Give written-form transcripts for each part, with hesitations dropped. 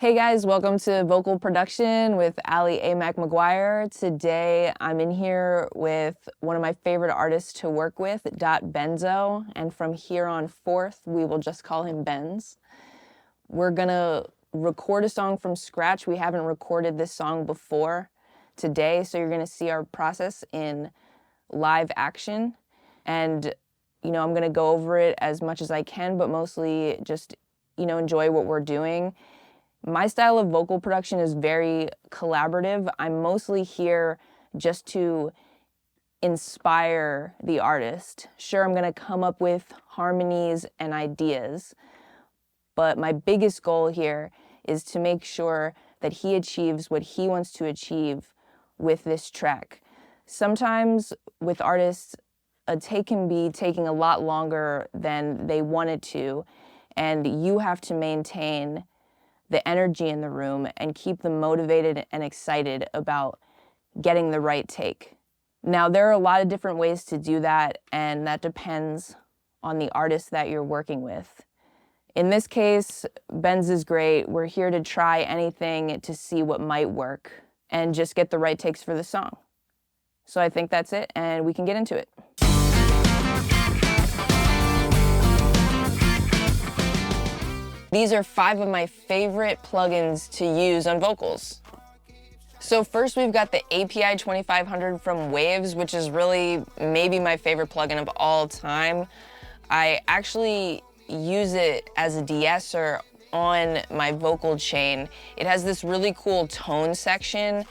Hey guys, welcome to Vocal Production with Ali AMAC McGuire. Today I'm in here with one of my favorite artists to work with, .benzo, and from here on forth we will just call him BENZ. We're gonna record a song from scratch. We haven't recorded this song before today, so you're gonna see our process in live action. And I'm gonna go over it as much as I can, but mostly just enjoy what we're doing. My style of vocal production is very collaborative. I'm mostly here just to inspire the artist. Sure, I'm gonna come up with harmonies and ideas, but my biggest goal here is to make sure that he achieves what he wants to achieve with this track. Sometimes with artists, a take can be taking a lot longer than they wanted to, and you have to maintain the energy in the room and keep them motivated and excited about getting the right take. Now, there are a lot of different ways to do that, and that depends on the artist that you're working with. In this case, BENZ is great. We're here to try anything to see what might work and just get the right takes for the song. So I think that's it, and we can get into it. These are 5 of my favorite plugins to use on vocals. So first we've got the API 2500 from Waves, which is really maybe my favorite plugin of all time. I actually use it as a de-esser on my vocal chain. It has this really cool tone section,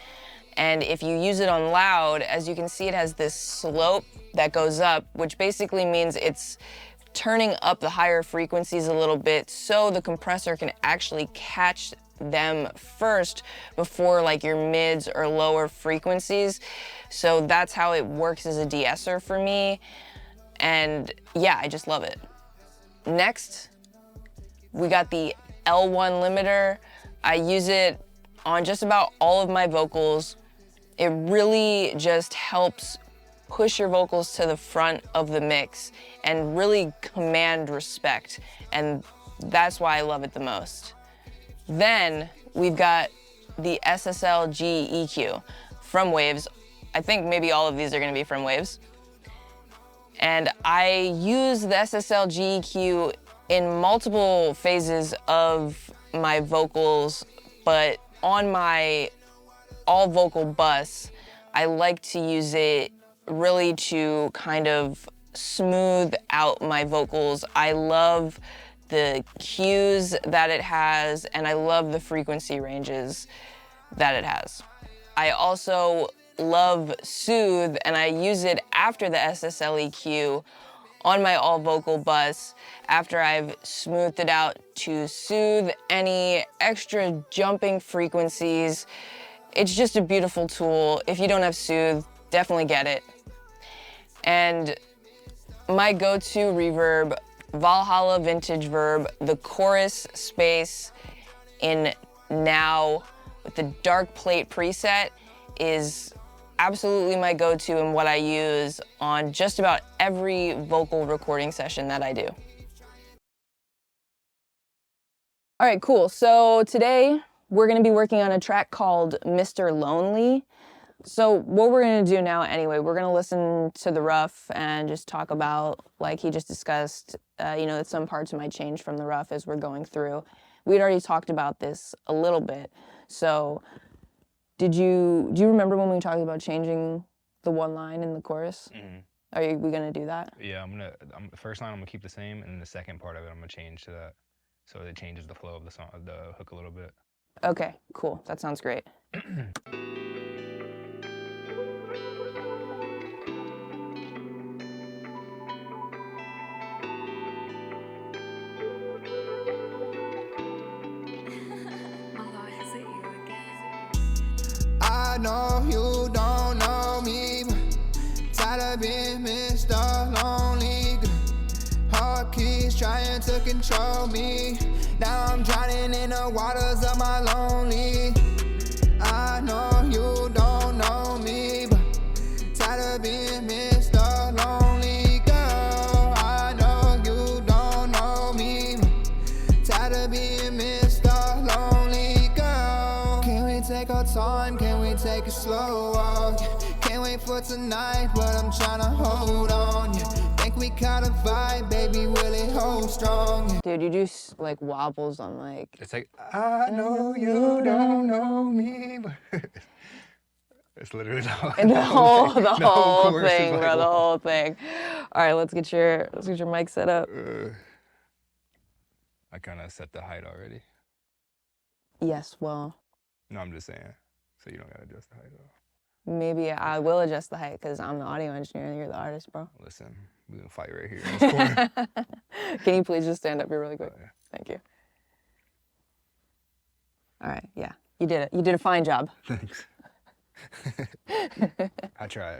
and if you use it on loud, as you can see, it has this slope that goes up, which basically means it's turning up the higher frequencies a little bit so the compressor can actually catch them first before like your mids or lower frequencies. So that's how it works as a de-esser for me. And yeah, I just love it. Next, we got the L1 limiter. I use it on just about all of my vocals. It really just helps push your vocals to the front of the mix and really command respect. And that's why I love it the most. Then we've got the SSL-G EQ from Waves. I think maybe all of these are gonna be from Waves. And I use the SSL-G EQ in multiple phases of my vocals, but on my all vocal bus, I like to use it really to kind of smooth out my vocals. I love the cues that it has, and I love the frequency ranges that it has. I also love Soothe, and I use it after the SSL EQ on my all vocal bus after I've smoothed it out to soothe any extra jumping frequencies. It's just a beautiful tool. If you don't have Soothe, definitely get it. And my go-to reverb, Valhalla Vintage Verb, the chorus space in Now with the dark plate preset is absolutely my go-to and what I use on just about every vocal recording session that I do. All right, cool. So today we're gonna be working on a track called Mr. Lonely. So what we're gonna do now anyway, we're gonna listen to the rough and just talk about, like he just discussed, that some parts might change from the rough as we're going through. We'd already talked about this a little bit. So do you remember when we talked about changing the one line in the chorus? Mm-hmm. Are we gonna do that? Yeah, the first line I'm gonna keep the same, and then the second part of it I'm gonna change to that. So it changes the flow of the song, of the hook a little bit. Okay, cool, that sounds great. I know you don't know me, but tired of being Mr. Lonely. Heart keeps trying to control me. Now I'm drowning in the waters of my lonely. I know you don't know me, but tired of being Mr. Lonely. Girl, I know you don't know me, but tired of being Mr. Lonely. take our time? Can we take it slow? Can't wait for tonight, but I'm tryna hold on. Think we got a vibe, baby, will it hold strong? Dude, you do like wobbles on like. It's like, I know you don't know me. It's literally the whole The whole chorus is thing, like, bro. The whoa. whole thing. All right, let's get your mic set up. I kind of set the height already. Yes, well, No, I'm just saying. So you don't gotta adjust the height at all. maybe I will adjust the height because I'm the audio engineer and you're the artist, bro. Listen, we're gonna fight right here in this corner. Can you please just stand up here really quick? Oh, yeah. Thank you. All right, yeah, you did it. You did a fine job. Thanks. I try.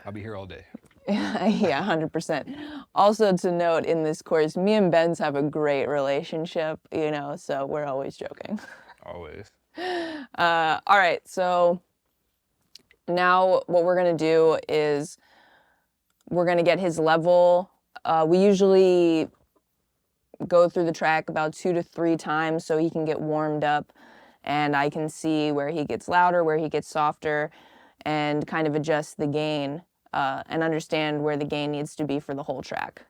I'll be here all day. Yeah, 100%. Also to note in this course, me and BENZ have a great relationship, you know, so we're always joking. Always. All right, so now what we're gonna do is we're gonna get his level. We usually go through the track about 2 to 3 times so he can get warmed up and I can see where he gets louder, where he gets softer, and kind of adjust the gain and understand where the gain needs to be for the whole track.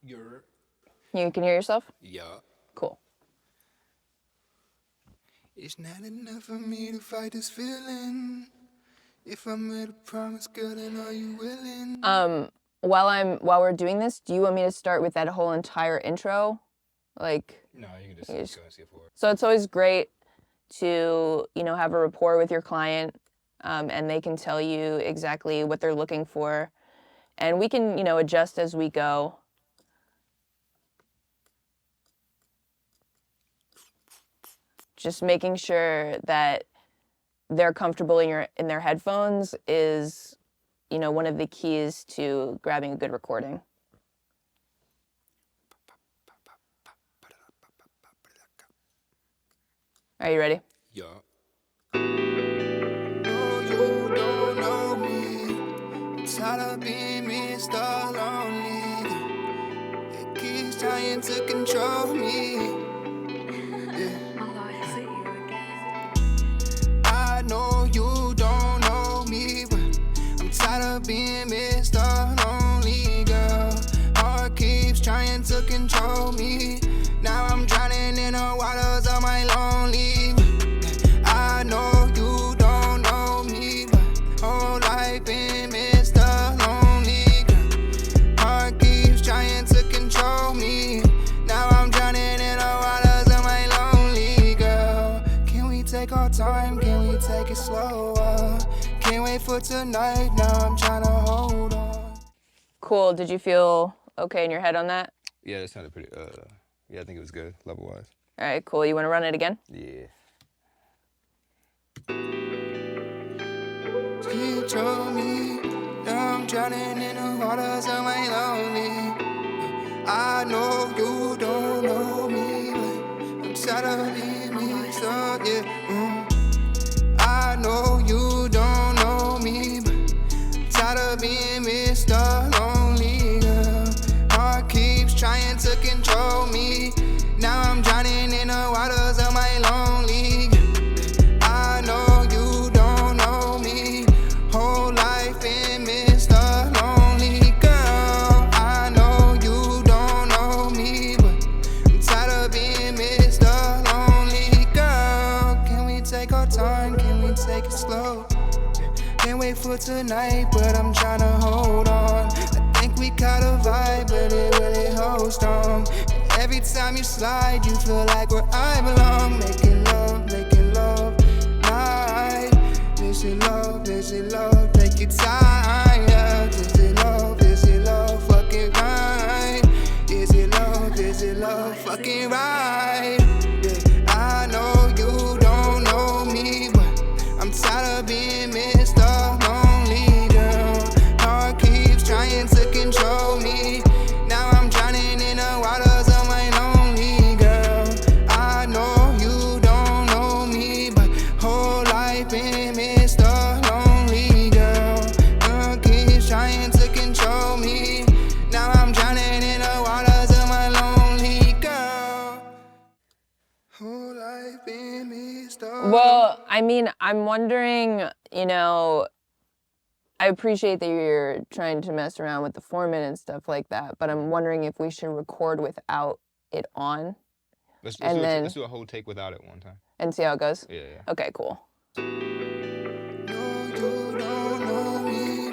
You can hear yourself? Yeah. Cool. It's not enough for me to fight this feeling. If I made a promise, girl, then are you willing? While we're doing this, do you want me to start with that whole entire intro? Like, No, you can just go and see it forward. so it's always great to, you know, have a rapport with your client, and they can tell you exactly what they're looking for. And we can, you know, adjust as we go. Just making sure that they're comfortable in their headphones is, you know, one of the keys to grabbing a good recording. Are you ready? Yeah. No, you don't know me. I'm tired of being Mr. Lonely. It keeps trying to control me. I know you don't know me, but I'm tired of being Mr. Lonely, girl. Heart keeps trying to control me. Now I'm drowning in the waters of my lonely. I know you don't know me, but whole life been Mr. Lonely, girl. Heart keeps trying to control me. Now I'm drowning in the waters of my lonely, girl. Can we take our time? Can we take it slower? Can't wait for tonight. Now I'm trying to hold on. Cool. Did you feel okay in your head on that? Yeah, that sounded pretty, yeah, I think it was good, level-wise. All right, cool. You want to run it again? Yeah. Control me. Now I'm drowning in the waters of my lonely. I know you don't know me, but I'm tired of being me, so yeah. I know you don't know me, but I'm tired of being Mr. Lonely, girl. Heart keeps trying to control me. Now I'm drowning in the waters of my lonely. I know you don't know me. Whole life been Mr. Lonely, girl. I know you don't know me, but I'm tired of being Mr. Lonely, girl. Can we take our time? Can we take it slow? Can't wait for tonight, but I'm trying to hold on. I think we caught a vibe, but it really holds strong. Every time you slide, you feel like where I belong. Making love, night. Is it love, take your time, yeah. Is it love, fucking right. Is it love, fucking right. Yeah, I know you don't know me, but I'm tired of being Mr. Lonely, girl. Heart keeps trying to control me. Now I'm drowning in the waters of my lonely, girl. I know you don't know me, but whole life been Mr. Lonely, girl. Heart keeps trying to control me. Now I'm drowning in the waters of my lonely, girl. Well, I mean, I'm wondering, you know, I appreciate that you're trying to mess around with the format and stuff like that, but I'm wondering if we should record without it on Let's do a whole take without it one time. And see how it goes? Yeah. Okay, cool. No, you don't know me.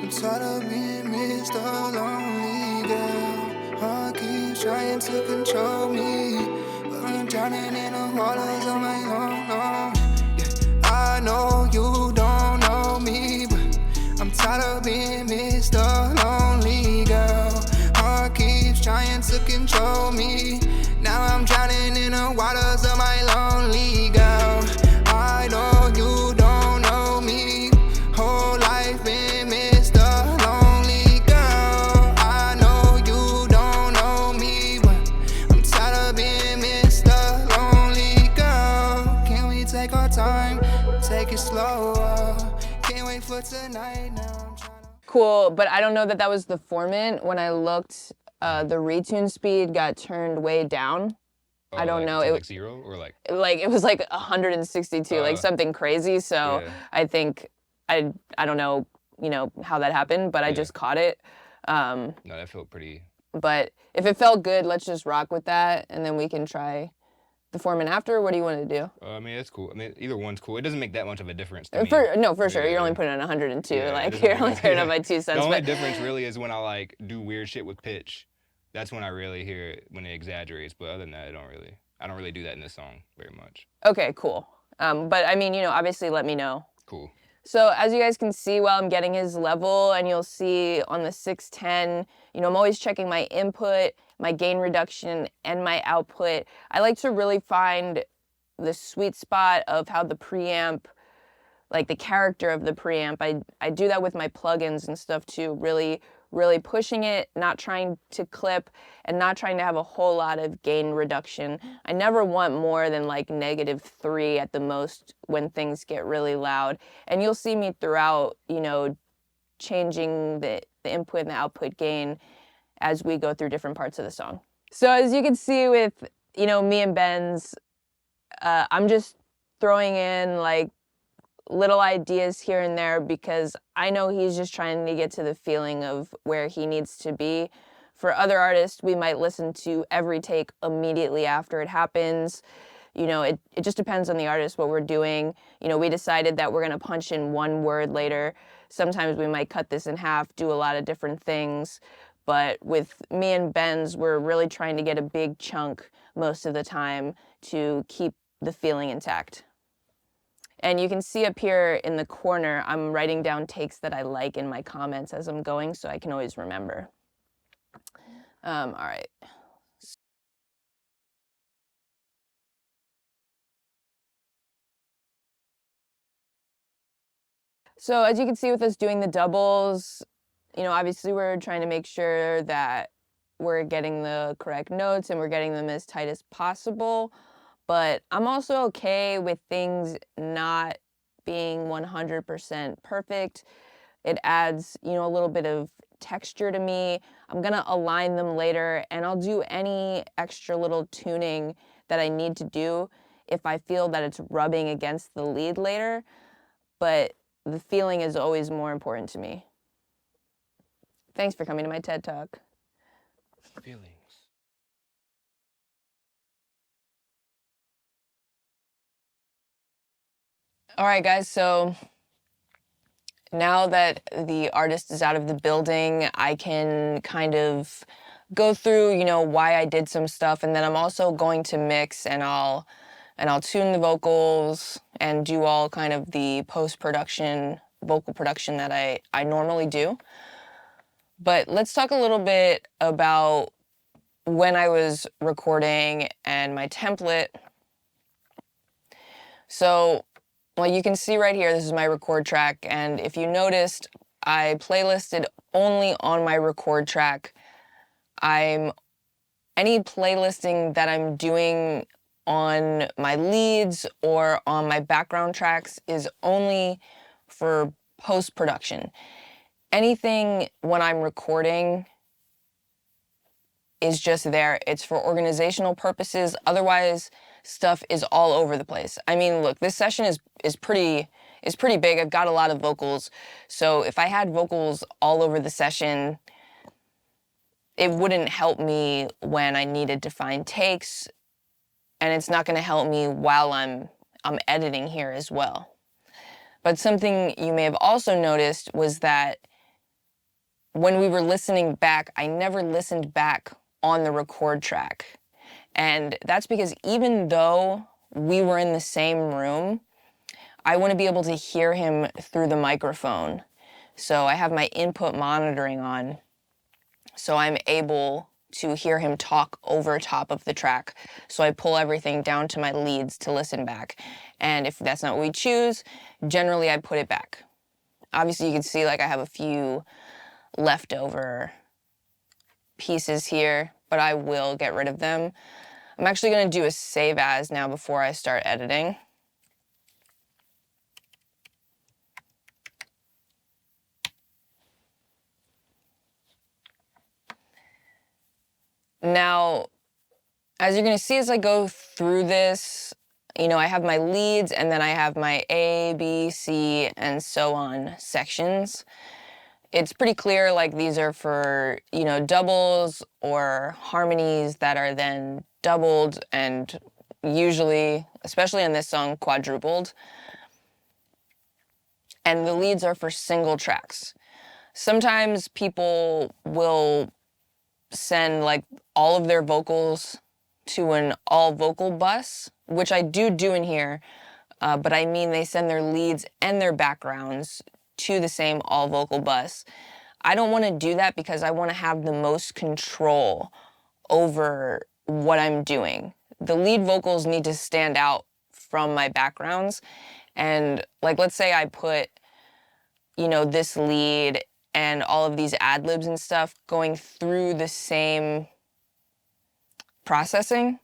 I'm tired of being Mr. Lonely Girl. Heart keeps trying to control me, but I'm drowning in the waters on my own. Yeah, I know you don't know me, but I'm tired of being Mr. Lonely Girl. Heart keeps trying to control me. Now I'm drowning in the waters of my lonely girl. I know you don't know me. Whole life been Mr. Lonely Girl. I know you don't know me, but I'm tired of being Mr. Lonely Girl. Can we take our time, take it slower? Can't wait for tonight now. Cool, but I don't know that that was the format. When I looked, the retune speed got turned way down. Oh, I don't know. To it like 0 or like it was like 162, like something crazy. So yeah. I think I don't know, you know, how that happened, but I just caught it. No, that felt pretty. But if it felt good, let's just rock with that, and then we can try the format after. What do you want to do? I mean, it's cool. I mean, either one's cool. It doesn't make that much of a difference to me. For sure. You're only putting on 102. Yeah, like you're only turning up by 2 cents. The only difference really is when I like do weird shit with pitch. That's when I really hear it when it exaggerates. But other than that, I don't really do that in this song very much. Okay, cool. But I mean, you know, obviously let me know. Cool. So as you guys can see while I'm getting his level, and you'll see on the 610, you know, I'm always checking my input, my gain reduction, and my output. I like to really find the sweet spot of how the preamp, like the character of the preamp. I do that with my plugins and stuff too, really pushing it, not trying to clip, and not trying to have a whole lot of gain reduction. I never want more than like -3 at the most when things get really loud. And you'll see me throughout, you know, changing the input and the output gain as we go through different parts of the song. So as you can see with, you know, me and BENZ, I'm just throwing in like little ideas here and there because I know he's just trying to get to the feeling of where he needs to be. For other artists, we might listen to every take immediately after it happens. You know, it just depends on the artist, what we're doing. You know, we decided that we're gonna punch in one word later. Sometimes we might cut this in half, do a lot of different things. But with me and BENZ, we're really trying to get a big chunk most of the time to keep the feeling intact. And you can see up here in the corner, I'm writing down takes that I like in my comments as I'm going, so I can always remember. All right. So as you can see with us doing the doubles, you know, obviously we're trying to make sure that we're getting the correct notes and we're getting them as tight as possible. But I'm also okay with things not being 100% perfect. It adds, you know, a little bit of texture to me. I'm gonna align them later, and I'll do any extra little tuning that I need to do if I feel that it's rubbing against the lead later. But the feeling is always more important to me. Thanks for coming to my TED Talk. Feelings. All right, guys, so now that the artist is out of the building, I can kind of go through, you know, why I did some stuff, and then I'm also going to mix, and I'll tune the vocals and do all kind of the post-production, vocal production that I normally do. But let's talk a little bit about when I was recording and my template. So, well, you can see right here, this is my record track, and if you noticed, I playlisted only on my record track. Any playlisting that I'm doing on my leads or on my background tracks is only for post-production. Anything when I'm recording is just there. It's for organizational purposes. Otherwise, stuff is all over the place. I mean, look, this session is pretty big. I've got a lot of vocals. So if I had vocals all over the session, it wouldn't help me when I needed to find takes, and it's not going to help me while I'm editing here as well. But something you may have also noticed was that when we were listening back, I never listened back on the record track. And that's because even though we were in the same room, I want to be able to hear him through the microphone. So I have my input monitoring on, so I'm able to hear him talk over top of the track. So I pull everything down to my leads to listen back. And if that's not what we choose, generally I put it back. Obviously you can see like I have a few leftover pieces here, but I will get rid of them. I'm actually going to do a save as now before I start editing. Now, as you're going to see as I go through this, you know, I have my leads and then I have my A, B, C, and so on sections. It's pretty clear like these are for, you know, doubles or harmonies that are then doubled and usually, especially in this song, quadrupled. And the leads are for single tracks. Sometimes people will send like all of their vocals to an all vocal bus, which I do in here, but I mean they send their leads and their backgrounds to the same all vocal bus. I don't want to do that because I want to have the most control over what I'm doing. The lead vocals need to stand out from my backgrounds. And like, let's say I put, you know, this lead and all of these ad-libs and stuff going through the same processing,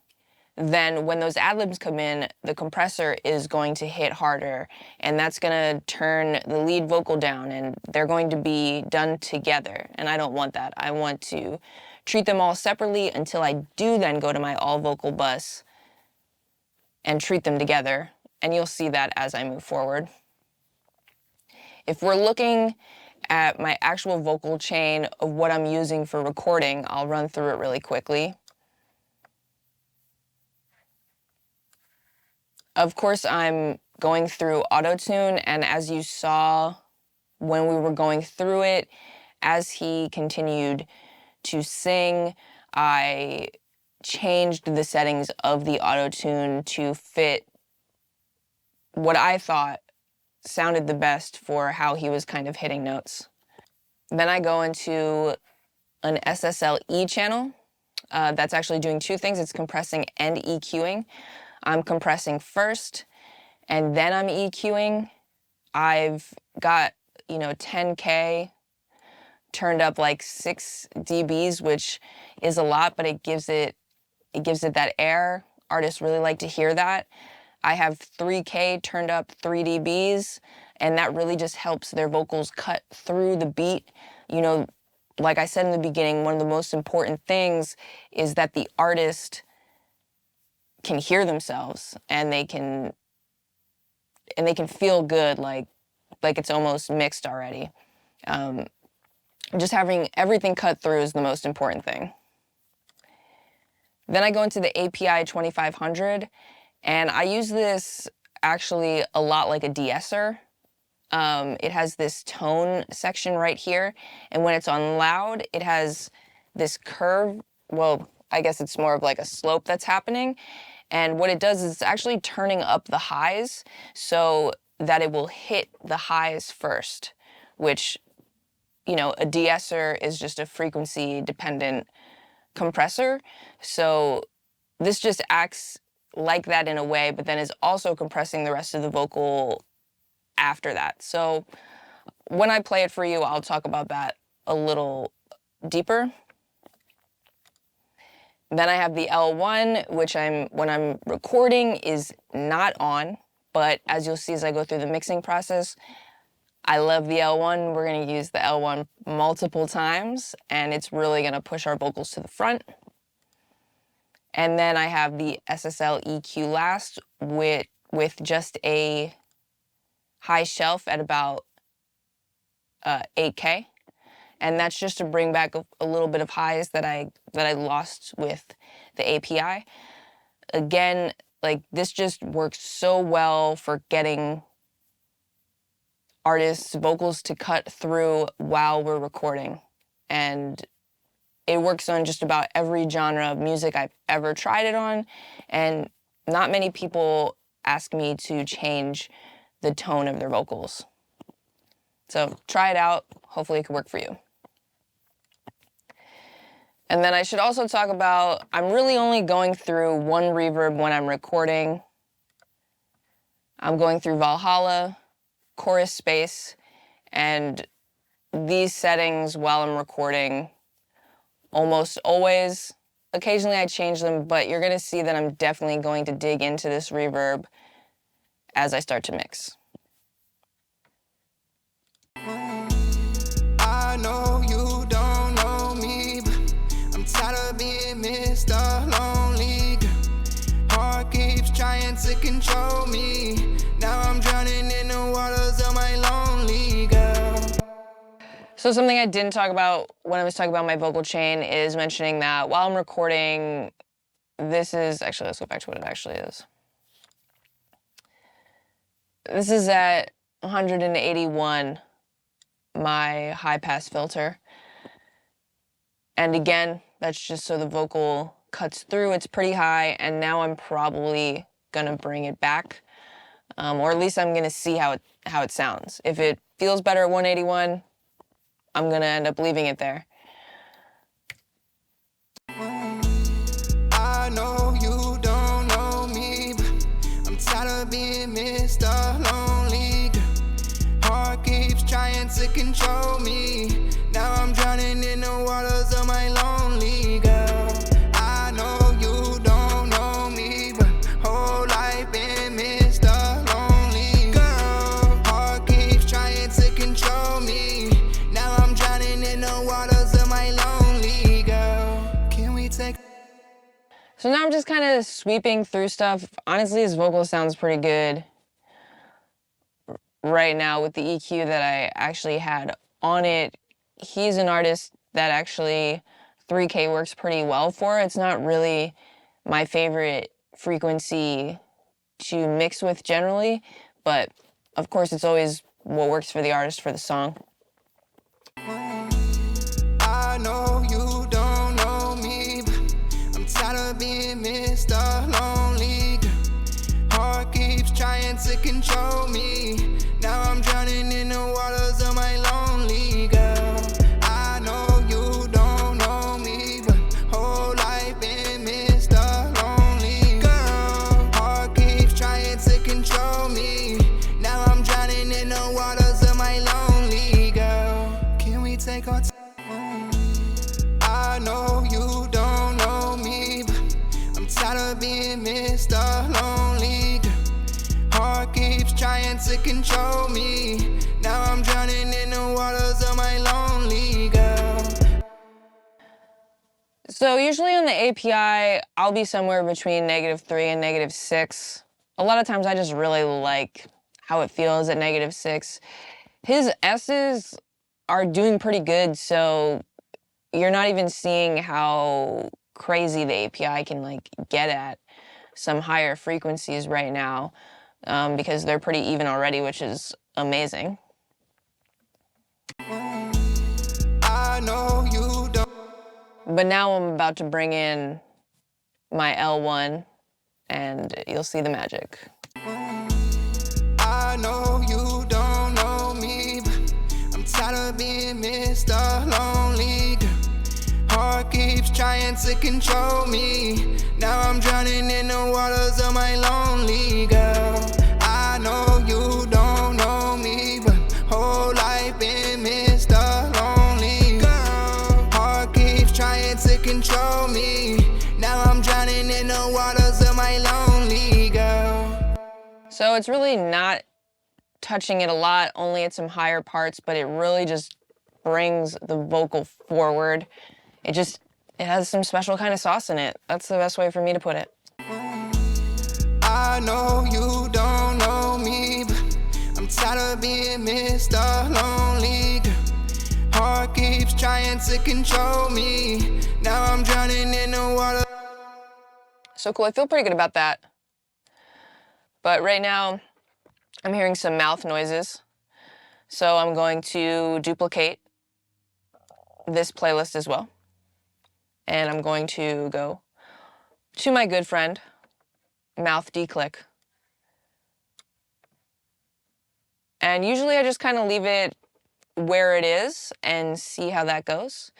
then when those ad-libs come in, the compressor is going to hit harder, and that's gonna turn the lead vocal down, and they're going to be done together, and I don't want that. I want to treat them all separately until I do then go to my all vocal bus and treat them together, and you'll see that as I move forward. If we're looking at my actual vocal chain of what I'm using for recording, I'll run through it really quickly. Of course, I'm going through auto-tune, and as you saw when we were going through it, as he continued to sing, I changed the settings of the auto-tune to fit what I thought sounded the best for how he was kind of hitting notes. Then I go into an SSLE channel. That's actually doing two things. It's compressing and EQing. I'm compressing first, and then I'm EQing. I've got, you know, 10K turned up like 6 dBs, which is a lot, but it gives it that air. Artists really like to hear that. I have 3K turned up 3 dBs, and that really just helps their vocals cut through the beat. You know, like I said in the beginning, one of the most important things is that the artist can hear themselves, and they can feel good, like it's almost mixed already. Just having everything cut through is the most important thing. Then I go into the API 2500, and I use this actually a lot like a de-esser. It has this tone section right here, and when it's on loud, it has this curve. Well, I guess it's more of like a slope that's happening. And what it does is it's actually turning up the highs so that it will hit the highs first, which, you know, a de-esser is just a frequency-dependent compressor. So this just acts like that in a way, but then is also compressing the rest of the vocal after that. So when I play it for you, I'll talk about that a little deeper. Then I have the L1, which when I'm recording is not on, but as you'll see as I go through the mixing process, I love the L1. We're going to use the L1 multiple times, and it's really going to push our vocals to the front. And then I have the SSL EQ last with just a high shelf at about 8K. And that's just to bring back a little bit of highs that I lost with the API. Again, like, this just works so well for getting artists' vocals to cut through while we're recording. And it works on just about every genre of music I've ever tried it on. And not many people ask me to change the tone of their vocals. So try it out. Hopefully it can work for you. And then I should also talk about, I'm really only going through one reverb when I'm recording. I'm going through Valhalla, chorus space, and these settings while I'm recording almost always. Occasionally I change them, but you're gonna see that I'm definitely going to dig into this reverb as I start to mix. I know you don't know me, but I'm tired of being Mr. Lonely. Heart keeps trying to control me. Now I'm drowning in the waters of my lonely girl. So something I didn't talk about when I was talking about my vocal chain is mentioning that while I'm recording, this is, actually, let's go back to what it actually is. This is at 181, my high pass filter. And again, that's just so the vocal cuts through. It's pretty high, and now I'm probably gonna bring it back, or at least I'm gonna see how it sounds. If it feels better at 181, I'm gonna end up leaving it there. I know you don't know me, but I'm tired of being Mr. Lonely. Heart keeps trying to control me. Now I'm drowning in the waters of my lonely girl. I know you don't know me, but whole life been Mr. Lonely girl. Heart keeps trying to control me. Now I'm drowning in the waters of my lonely girl. Can we take... So now I'm just kind of sweeping through stuff. Honestly, his vocal sounds pretty good right now with the EQ that I actually had on it. He's an artist that actually 3K works pretty well for. It's not really my favorite frequency to mix with generally, but of course it's always what works for the artist for the song. I know you don't know me, but I'm tired of being Mr. Lonely. Heart keeps trying to control me. Now I'm drowning in the waters of my lonely girl. I know you don't know me, but whole life been Mr. Lonely girl. Heart keeps trying to control me. Now I'm drowning in the waters of my lonely girl. Can we take our time? I know you don't know me, but I'm tired of being Mr. Lonely. Heart keeps trying to control me. Now I'm drowning in the waters of my lonely girl. So usually on the API, I'll be somewhere between -3 and -6. A lot of times I just really like how it feels at -6. His S's are doing pretty good, so you're not even seeing how crazy the API can like get at some higher frequencies right now, because they're pretty even already, which is amazing. I know you don't. But now I'm about to bring in my L1 and you'll see the magic. I know you don't know me, but I'm tired of being Mr. Lonely. Heart keeps trying to control me. Now I'm drowning in the waters of my lonely girl. I know you don't know me, but whole life been Mr. Lonely girl. Heart keeps trying to control me. Now I'm drowning in the waters of my lonely girl. So it's really not touching it a lot, only at some higher parts, but it really just brings the vocal forward. It just It has some special kind of sauce in it. That's the best way for me to put it. I know you don't know me, but I'm tired of being Mr. Lonely Girl. Heart keeps trying to control me. Now I'm drowning in the water. So cool, I feel pretty good about that. But right now, I'm hearing some mouth noises. So I'm going to duplicate this playlist as well. And I'm going to go to my good friend, mouth declick. And usually I just kind of leave it where it is and see how that goes.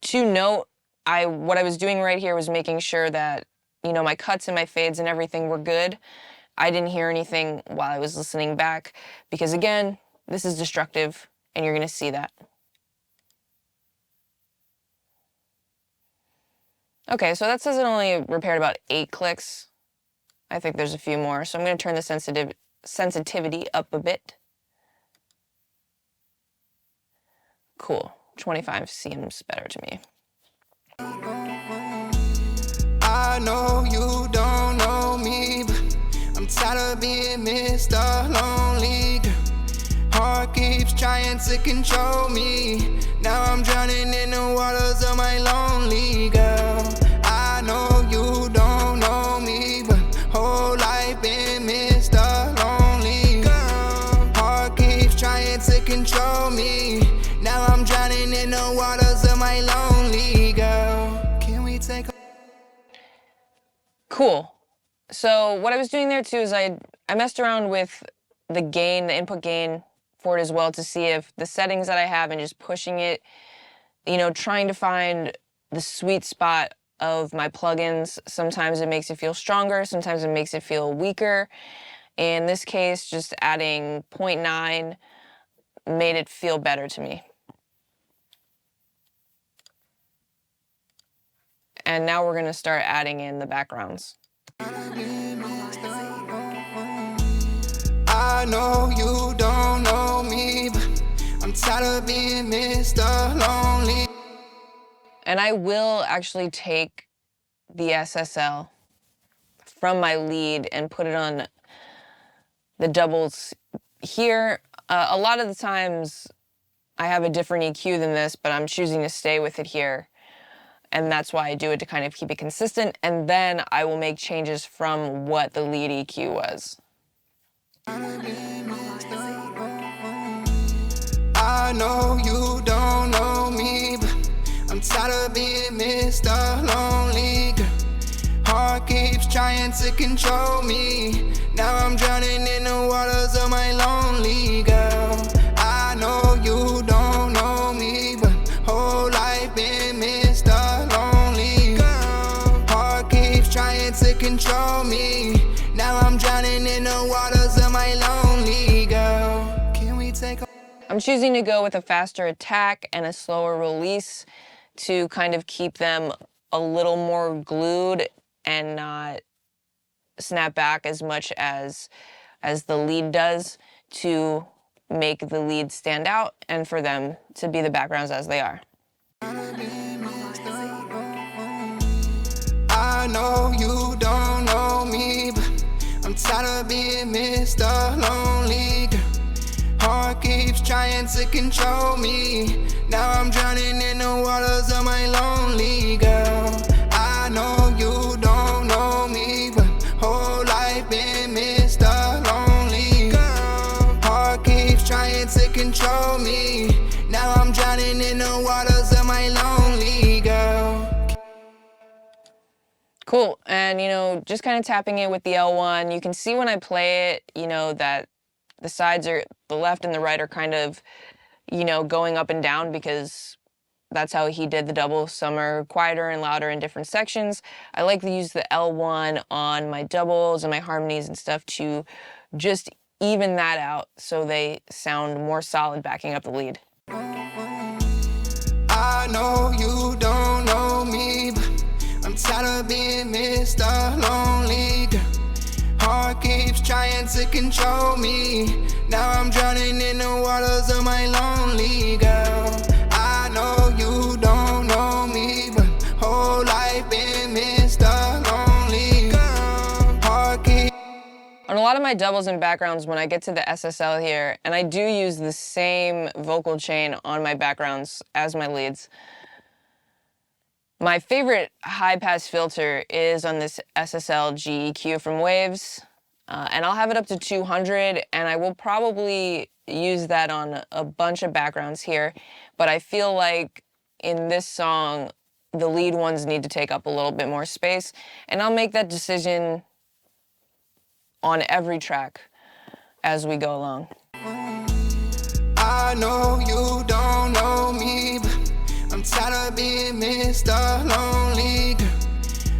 To note, what I was doing right here was making sure that, you know, my cuts and my fades and everything were good. I didn't hear anything while I was listening back because, again, this is destructive and you're going to see that. Okay, so that says it only repaired about 8 clicks. I think there's a few more, so I'm going to turn the sensitivity up a bit. Cool. 25 seems better to me. I know you don't know me, but I'm tired of being Mr. Lonely Girl. Heart keeps trying to control me. Now I'm drowning in the waters of my lonely girl. I know you don't know me, but whole life been Mr. Lonely Girl. Heart keeps trying to control me. Now I'm drowning in the waters of my lonely girl. Can we take a... Cool. So what I was doing there too is I messed around with the gain, the input gain for it as well to see if the settings that I have and just pushing it, you know, trying to find the sweet spot of my plugins. Sometimes it makes it feel stronger, sometimes it makes it feel weaker. In this case, just adding 0.9 made it feel better to me. And now we're going to start adding in the backgrounds. I know you don't know me, but I'm tired of being Mr. Lonely. And I will actually take the SSL from my lead and put it on the doubles here. A lot of the times I have a different EQ than this, but I'm choosing to stay with it here. And that's why I do it, to kind of keep it consistent. And then I will make changes from what the lead EQ was. I know you don't know me, but I'm tired of being Mr. Lonely Girl. Heart keeps trying to control me. Now I'm drowning in the waters of my lonely girl. I know you don't know me, but whole life been Mr. Lonely Girl. Heart keeps trying to control me. Now I'm drowning in the waters of my lonely girl. Can we take a... I'm choosing to go with a faster attack and a slower release to kind of keep them a little more glued and not snap back as much as the lead does, to make the lead stand out and for them to be the backgrounds as they are. I know you don't know me, but I'm tired of being Mr. Lonely Girl. Heart keeps trying to control me. Now I'm drowning in the waters of my lonely girl. I know you don't know me, but whole life been Mr. Lonely Girl. Heart keeps trying to control me. Now I'm drowning in the waters of my lonely girl. Cool. And, you know, just kind of tapping it with the L1, you can see when I play it, you know, that the sides are, the left and the right are kind of, you know, going up and down because that's how he did the double. Some are quieter and louder in different sections. I like to use the L1 on my doubles and my harmonies and stuff to just even that out so they sound more solid backing up the lead. I know you don't know me, but I'm tired of being Mr. Lonely Girl. Heart keeps trying to control me. Now I'm drowning in the waters of my lonely girl. I know you don't know me, but On a lot of my doubles and backgrounds, when I get to the SSL here, and I do use the same vocal chain on my backgrounds as my leads, my favorite high-pass filter is on this SSL GEQ from Waves, and I'll have it up to 200, and I will probably use that on a bunch of backgrounds here, but I feel like in this song, the lead ones need to take up a little bit more space, and I'll make that decision on every track as we go along. I know you don't know me, but I'm tired of being Mr. Lonely Girl.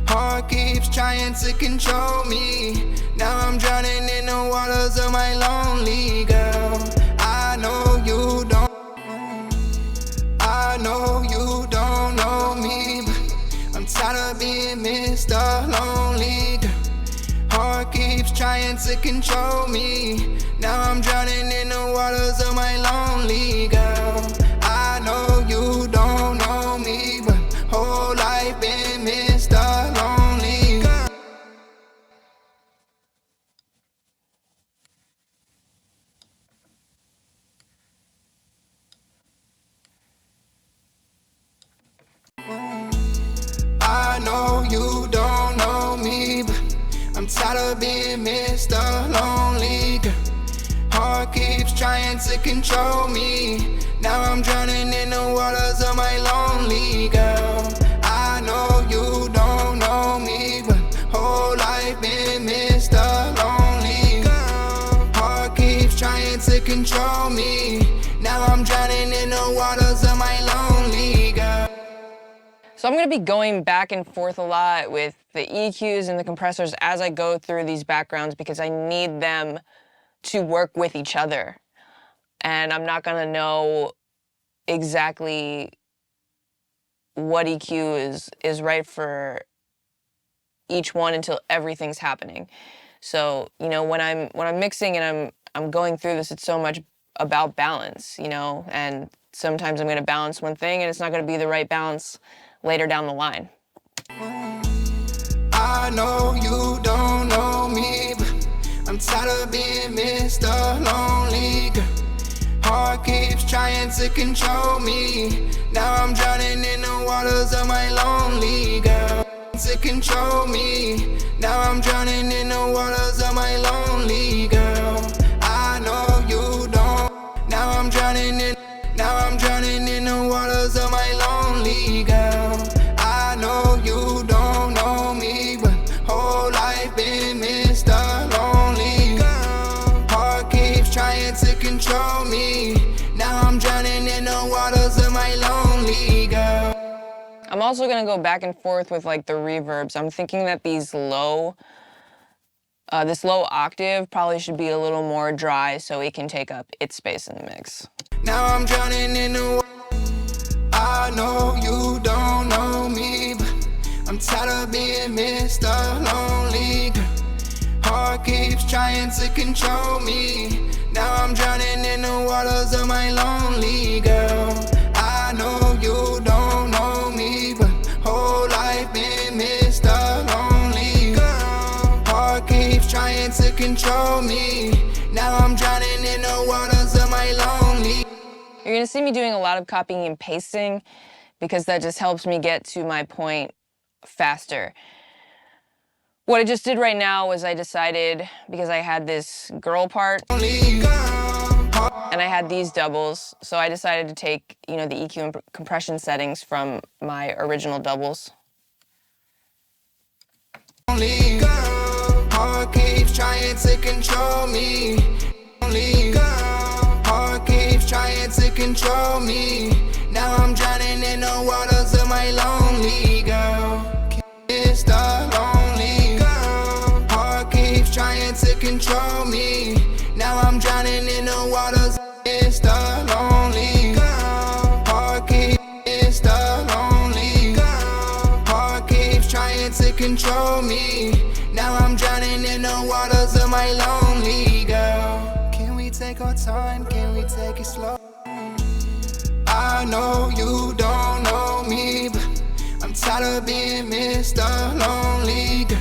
Heart keeps trying to control me. Now I'm drowning in the waters of my lonely girl. I know you don't know me, but I'm tired of being Mr. Lonely Girl. Heart keeps trying to control me. Now I'm drowning in the waters of my lonely girl. I know you don't know me, but whole life been Mr. Lonely Girl. I know you don't know me, but I'm tired of being Mr. Lonely Girl. Heart keeps trying to control me. Now I'm drowning in the waters of my lonely girl. I know you don't know me, but whole life been Mr. Lonely Girl. Heart keeps trying to control me. Now I'm drowning in the waters of my lonely girl. So I'm going to be going back and forth a lot with the EQs and the compressors as I go through these backgrounds because I need them to work with each other. And I'm not going to know exactly what EQ is right for each one until everything's happening. So, you know, when I'm mixing and I'm going through this, it's so much about balance, you know, and sometimes I'm going to balance one thing and it's not going to be the right balance later down the line. I know you don't know me, but I'm tired of being Mr. Lonely Girl. Heart keeps trying to control me. Now I'm drowning in the waters of my lonely girl. To control me. Now I'm drowning in the waters of my lonely girl. I know you don't. Now I'm drowning in the waters of my lonely girl. I know you don't know me, but whole life been Mr. Lonely Girl. Heart keeps trying to control me. Now I'm drowning in the waters of my lonely girl. I'm also going to go back and forth with like the reverbs. I'm thinking that these low, this low octave probably should be a little more dry so it can take up its space in the mix. Now I'm drowning in the I know you don't know me, but I'm tired of being Mr. Lonely Girl. Heart keeps trying to control me. Now I'm drowning in the waters of my lonely girl. I know you don't know me, but whole life been Mr. Lonely Girl. Heart keeps trying to control me. Now I'm drowning in the waters of my lonely. You're going to see me doing a lot of copying and pasting because that just helps me get to my point faster. What I just did right now was I decided, because I had this girl part and I had these doubles, so I decided to take, you know, the EQ and compression settings from my original doubles. Heart keeps trying to control me. Heart keeps trying to control me. Now I'm drowning in the waters of my lonely girl. Mr. Lonely Girl. Heart keeps trying to control me. Now I'm drowning in the waters. Mr. Lonely Girl. Heart keeps Mr. Lonely Girl. Heart keeps trying to control me. Now I'm drowning in the waters of my lonely girl. Can we take our time? Can we take it slow? I know you don't know me, but I'm tired of being Mr. Lonely Girl.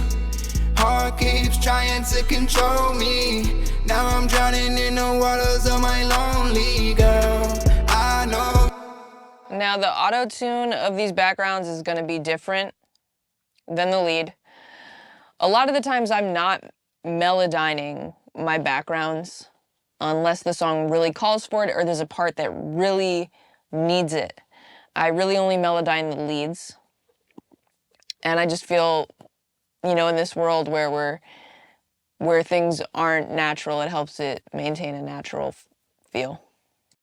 Heart keeps trying trying to control me. Now I'm drowning in the waters of my lonely girl. I know. Now the auto-tune of these backgrounds is going to be different than the lead. A lot of the times I'm not melodyning my backgrounds unless the song really calls for it or there's a part that really needs it. I really only melodyne the leads. And I just feel, you know, in this world where things aren't natural, it helps it maintain a natural feel.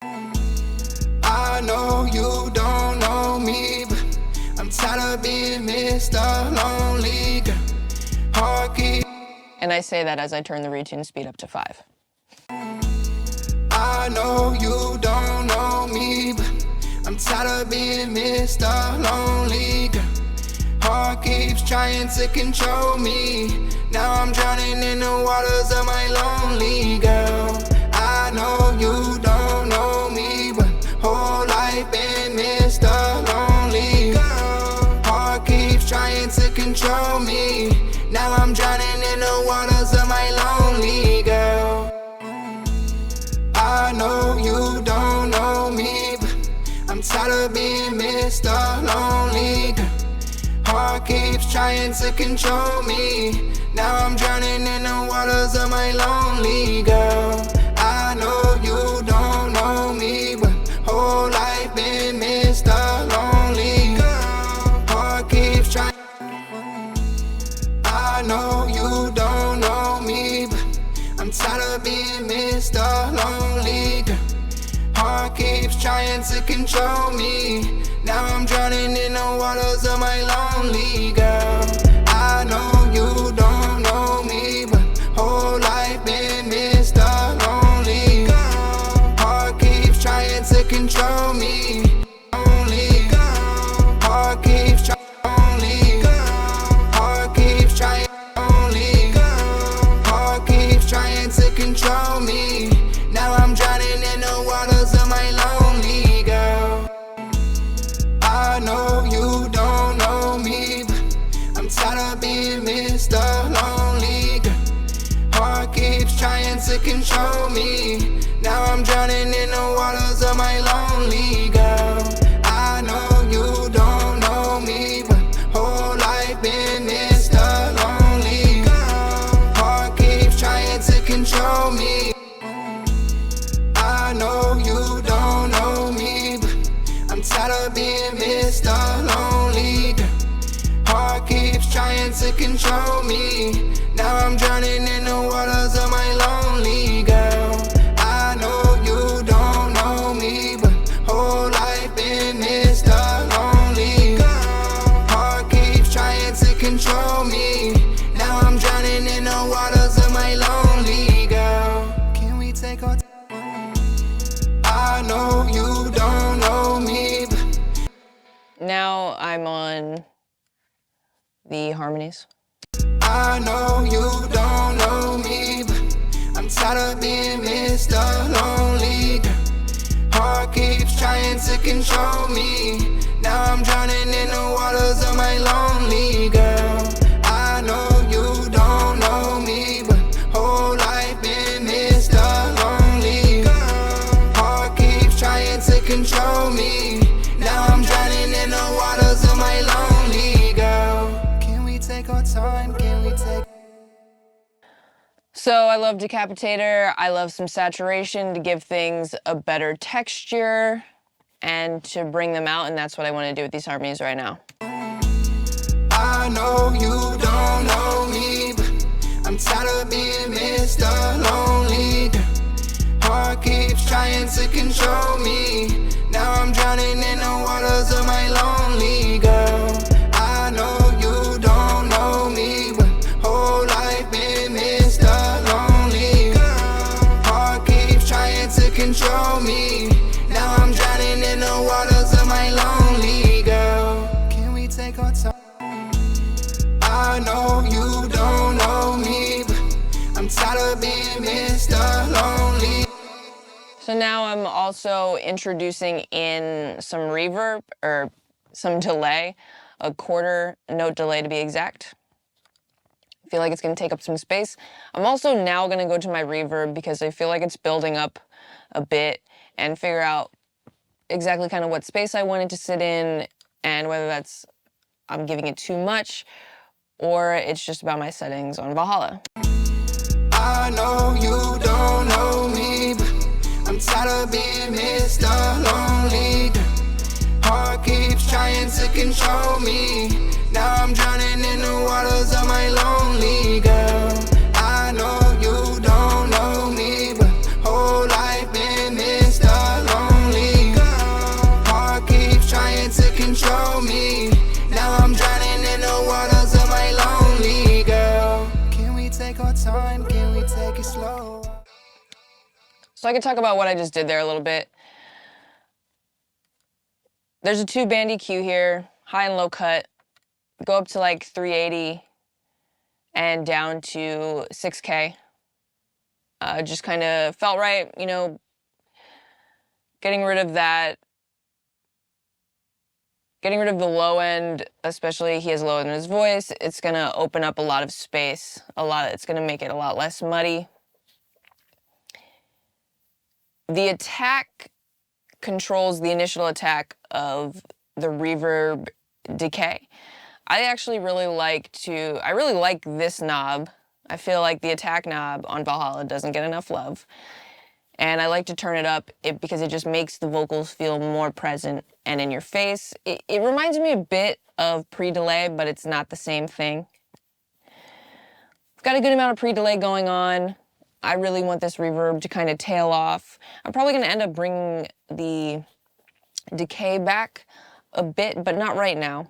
I know you don't know me, but I'm tired of being Mr. Lonely Girl. Heart keep. And I say that as I turn the retune speed up to 5. I know you don't know me, but I'm tired of being Mr. Lonely Girl. Heart keeps trying to control me. Now I'm drowning in the waters of my lonely girl. I know you don't know me, but whole life been Mr. Lonely Girl. Heart keeps trying to control me. Now I'm drowning in the waters of my lonely girl. I know you don't know me, but I'm tired of being Mr. Lonely Girl. Heart keeps trying to control me. Now I'm drowning in the waters of my lonely girl. I know you don't know me, but whole life been Mr. Lonely Girl. Heart keeps trying. I know you don't know me, but I'm tired of being Mr. Lonely Girl. Heart keeps trying to control me. Now I'm drowning in the waters of my lonely girl. I know you don't know me, but whole life been Mr. Lonely Girl. Heart keeps trying to control me. Lonely girl. Heart keeps trying. Lonely girl. Heart keeps trying. Lonely girl. Heart keeps trying to control me. Now I'm drowning in the waters of my lonely girl. I know you don't know me, but I'm tired of being Mr. Lonely Girl. Heart keeps trying to control me. Now I'm drowning in the waters of my lonely girl. I know you don't know me, but whole life been Mr. Lonely Girl. Heart keeps trying to control me. I know you don't know me, but I'm tired of being Mr. Lonely Girl. Heart keeps trying to control me. Now I'm drowning in the waters of my lonely girl. I know you don't know me, but whole life been Mr. Lonely Girl. Heart keeps trying to control me. Now I'm drowning in the waters of my lonely girl. Can we take our time? I know you don't know me, but Now I'm on the harmonies. I know you don't know me, but I'm tired of being Mr. Lonely Girl. Heart keeps trying to control me. Now I'm drowning in the waters of my lonely girl. I know you don't know me, but whole life been Mr. Lonely Girl. Heart keeps trying to control me. Now I'm drowning in the waters of my lonely girl. Can we take our time? Can we take? So I love Decapitator. I love some saturation to give things a better texture and to bring them out, and that's what I want to do with these harmonies right now. I know you don't know me, but I'm tired of being Mr. Lonely Girl. Heart keeps trying to control me. Now I'm drowning in the waters of my lonely girl. I know you don't know me, but whole life been Mr. Lonely Girl. Heart keeps trying to control me. Now I'm drowning in the waters of my lonely girl. Can we take our time? I know you don't know me, but I'm tired of being Mr. Lonely. So now I'm also introducing in some reverb, or some delay, a quarter note delay to be exact. I feel like it's gonna take up some space. I'm also now gonna go to my reverb because I feel like it's building up a bit and figure out exactly kind of what space I want it to sit in and whether that's I'm giving it too much or it's just about my settings on Valhalla. I know you don't know me, but I'm tired of being Mr. Lonely. Heart keeps trying to control me. Now I'm drowning in the waters of my lonely girl. I know you don't know me, but whole life been Mr. Lonely. Heart keeps trying to control me. Now I'm drowning in the waters of my lonely girl. Can we take our time? Can we take it slow? So I can talk about what I just did there a little bit. There's a 2-band EQ here, high and low cut. Go up to like 380 and down to 6K. Just kind of felt right, you know, getting rid of that, getting rid of the low end, especially he has low end in his voice. It's gonna open up a lot of space, it's gonna make it a lot less muddy. The attack controls the initial attack of the reverb decay. I really like this knob. I feel like the attack knob on Valhalla doesn't get enough love. And I like to turn it up because it just makes the vocals feel more present and in your face. It reminds me a bit of pre-delay, but it's not the same thing. I've got a good amount of pre-delay going on. I really want this reverb to kind of tail off. I'm probably going to end up bringing the decay back a bit, but not right now.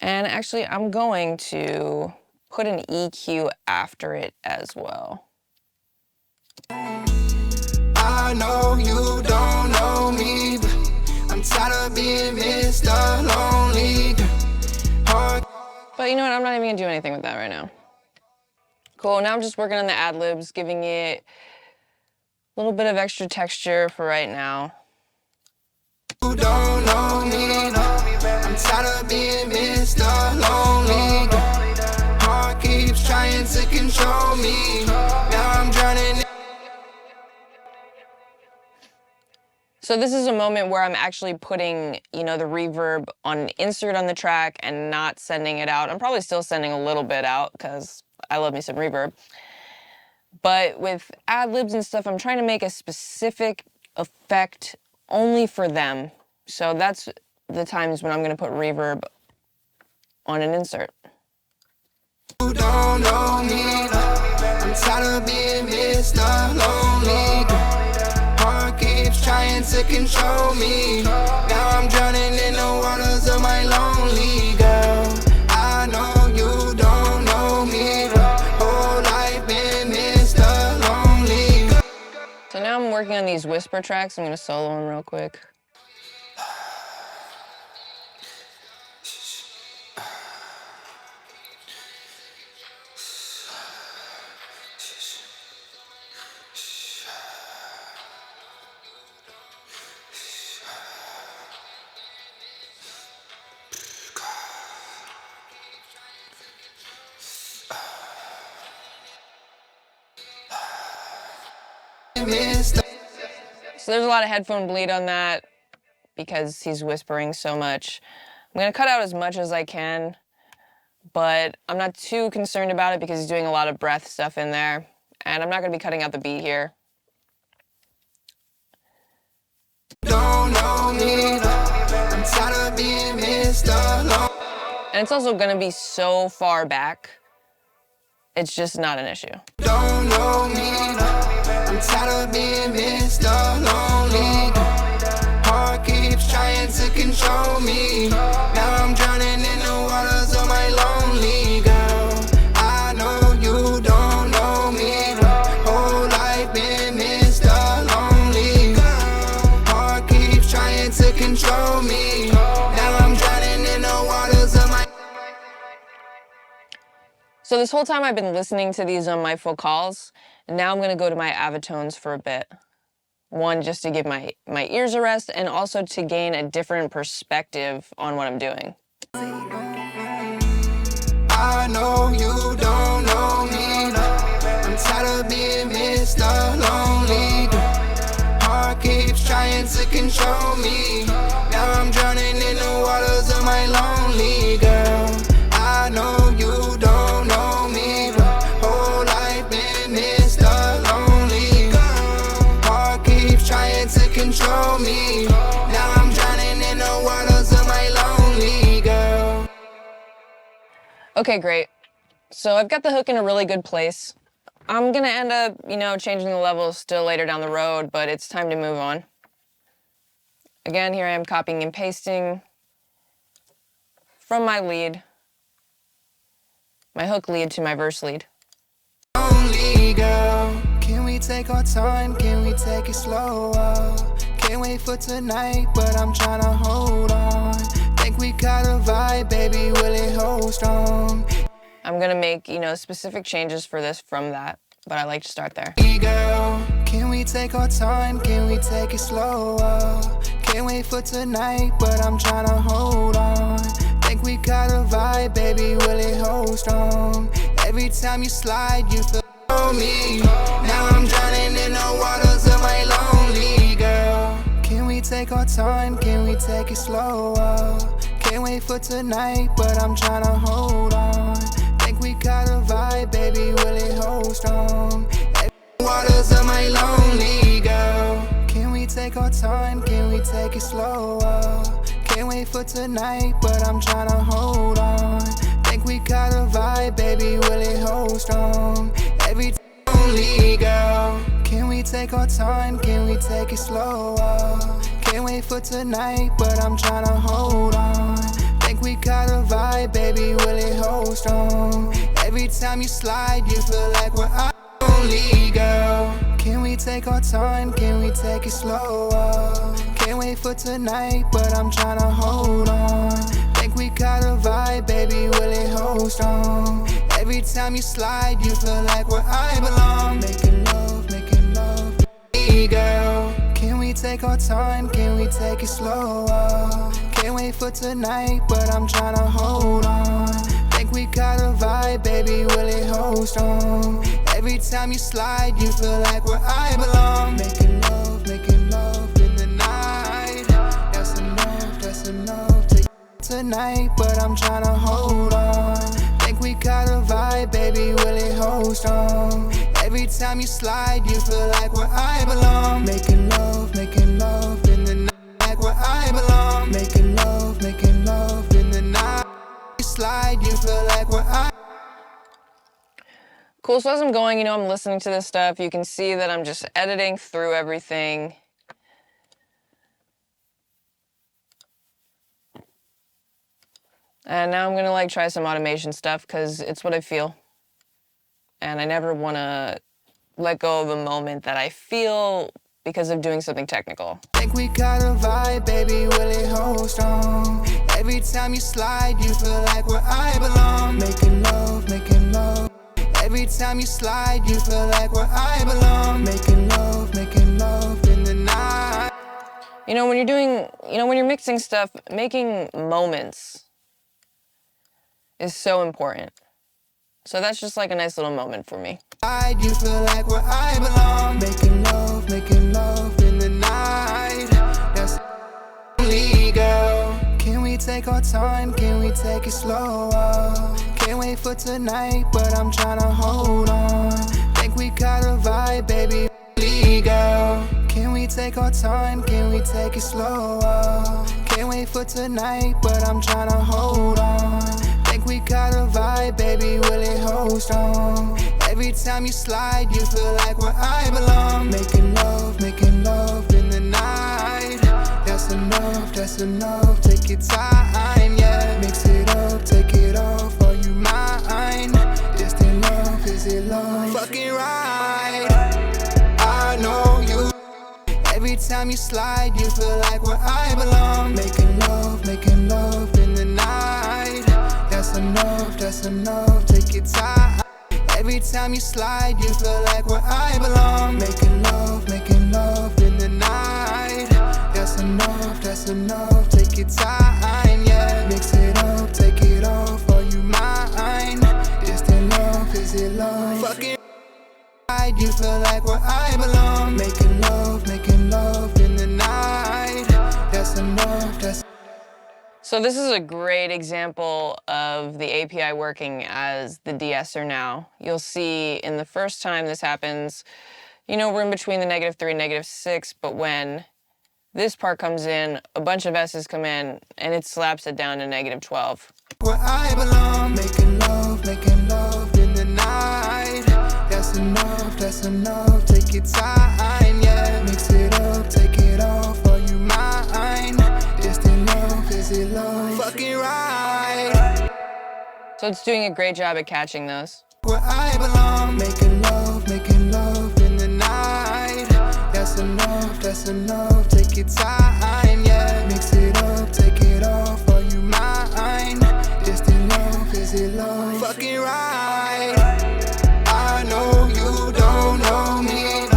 And actually, I'm going to put an EQ after it as well. I know you don't know me, but I'm tired of being Mr. Lonely. But you know what? I'm not even gonna do anything with that right now. Cool, now I'm just working on the ad-libs, giving it a little bit of extra texture for right now. You don't know me, I'm tired of being Mr. Lonely. Heart keeps trying to control me. Now I'm drowning. So this is a moment where I'm actually putting, you know, the reverb on an insert on the track and not sending it out. I'm probably still sending a little bit out because I love me some reverb. But with ad-libs and stuff, I'm trying to make a specific effect only for them. So that's the times when I'm going to put reverb on an insert. You don't know me, I'm tired of being Mr. Lonely. Heart keeps trying to control me. Now I'm drowning in the waters of my lonely girl. I know you don't know me, whole life been Mr. Lonely. So now I'm working on these whisper tracks. I'm going to solo them real quick. So there's a lot of headphone bleed on that because he's whispering so much. I'm gonna cut out as much as I can, but I'm not too concerned about it because he's doing a lot of breath stuff in there, and I'm not gonna be cutting out the beat here. Don't know me, I'm tired of being Mr. Lonely. And it's also gonna be so far back, it's just not an issue. Don't know me, I'm tired of being Mr. Lonely. Heart keeps trying to control me. Now I'm drowning in the waters of my lonely girl. I know you don't know me, whole life been Mr. Lonely. Heart keeps trying to control me. Now I'm drowning in the waters of my. So this whole time I've been listening to these on my vocals, and now I'm gonna go to my avatones for a bit. One, just to give my ears a rest, and also to gain a different perspective on what I'm doing. I know you don't know me. I'm tired of being Mr. Lonely. Heart keeps trying to control me. Now I'm drowning in the waters of my lonely girl. I know you don't know me, but whole life been Mr. Lonely. Heart keeps trying to control me. Now I'm drowning in the waters of my lonely girl. Okay, great. So I've got the hook in a really good place. I'm gonna end up, changing the levels still later down the road, but it's time to move on. Again, here I am copying and pasting from my lead, my hook lead to my verse lead. Only girl, can we take our time? Can we take it slower? Can't wait for tonight, but I'm trying to hold on. Think we got a vibe, baby, will it hold strong? I'm gonna make, specific changes for this from that, but I like to start there. Girl, can we take our time? Can we take it slower? Can't wait for tonight, but I'm trying to hold on. Think we got a vibe, baby, will it hold strong? Every time you slide, you feel me. Now I'm drowning in the waters of my lonely girl. Can we take our time? Can we take it slower? Can't wait for tonight, but I'm trying to hold on. Think we got a vibe, baby, will it hold strong? Waters of my lonely girl. Can we take our time? Can we take it slower? Can't wait for tonight, but I'm trying to hold on. Think we got a vibe, baby, will it hold strong? Every lonely girl. Can we take our time? Can we take it slower? Can't wait for tonight, but I'm trying to hold on. Think we got a vibe, baby, will it hold strong? Every time you slide, you feel like we're only girl. Can we take our time? Can we take it slower? Can't wait for tonight, but I'm trying to hold on. Think we got a vibe, baby, will it hold strong? Every time you slide, you feel like where I belong. Making love, girl. Can we take our time? Can we take it slower? Can't wait for tonight, but I'm trying to hold on. Think we got a vibe, baby, will it hold strong? Every time you slide, you feel like where I belong. Making love in the night. That's enough. Take tonight, but I'm trying to hold on. Think we got a vibe, baby, will it hold strong? Every time you slide, you feel like where I belong. Making love in the night, like where I belong. Making love in the night. You slide, you feel like where I. Cool, so as I'm going, I'm listening to this stuff. You can see that I'm just editing through everything. And now I'm gonna try some automation stuff because it's what I feel. And I never wanna let go of a moment that I feel because of doing something technical. Think we got a vibe, baby, will it hold strong? Every time you slide, you feel like where I belong. Making love. Every time you slide, you feel like where I belong. Making love in the night. When you're doing, when you're mixing stuff, making moments is so important. So that's just like a nice little moment for me. You feel like where I belong. Making love in the night. That's only girl. Can we take our time? Can we take it slower? Can't wait for tonight, but I'm trying to hold on. Think we got a vibe, baby, only girl. Can we take our time? Can we take it slower? Can't wait for tonight, but I'm trying to hold on. Think we got a vibe, baby, will it hold strong? Every time you slide, you feel like where I belong. Making love in the night. That's enough, take your time, yeah. Mix it up, take it off, are you mine? Distant love, is it love? Fucking right, I know you. Every time you slide, you feel like where I belong. Making love in the night. That's enough, take your time. Every time you slide, you feel like where I belong. Making love in the night. That's enough, take your time, yeah. Mix it up. feel like where I belong. Making love in the night. That's enough, that's So this is a great example of the API working as the de-esser now. You'll see in the first time this happens, you know, we're in between the -3 and -6, but when this part comes in, a bunch of S's come in, and it slaps it down to -12. where I belong. Making love in the night. That's enough, take your time, yeah. Mix it up, take it off, are you mine? Distant love, is it love? Fucking right. So it's doing a great job at catching those. Where I belong. Making love in the night. That's enough, take your time, yeah. Mix it up, take it off, are you mine? Distant love, is it love? Fucking right. I know you don't know me.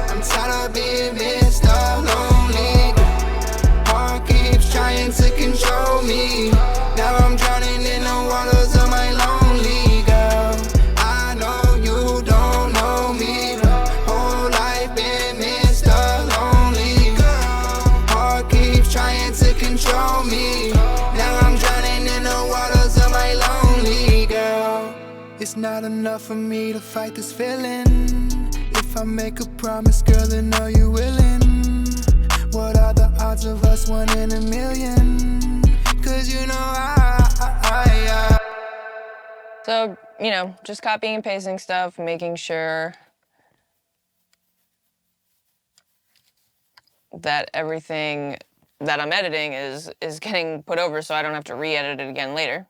I'm tired of being Mr. Lonely. Heart keeps trying to control me. Now I'm drowning in the waters of my lonely girl. I know you don't know me. Whole life been Mr. Lonely girl. Heart keeps trying to control me. Now I'm drowning in the waters of my lonely girl. It's not enough for me to fight this feeling. If I make a promise, girl, then are you willing? What are the odds of us 1 in a million? Cause you know I So, you know, just copying and pasting stuff, making sure that everything that I'm editing is getting put over so I don't have to re-edit it again later.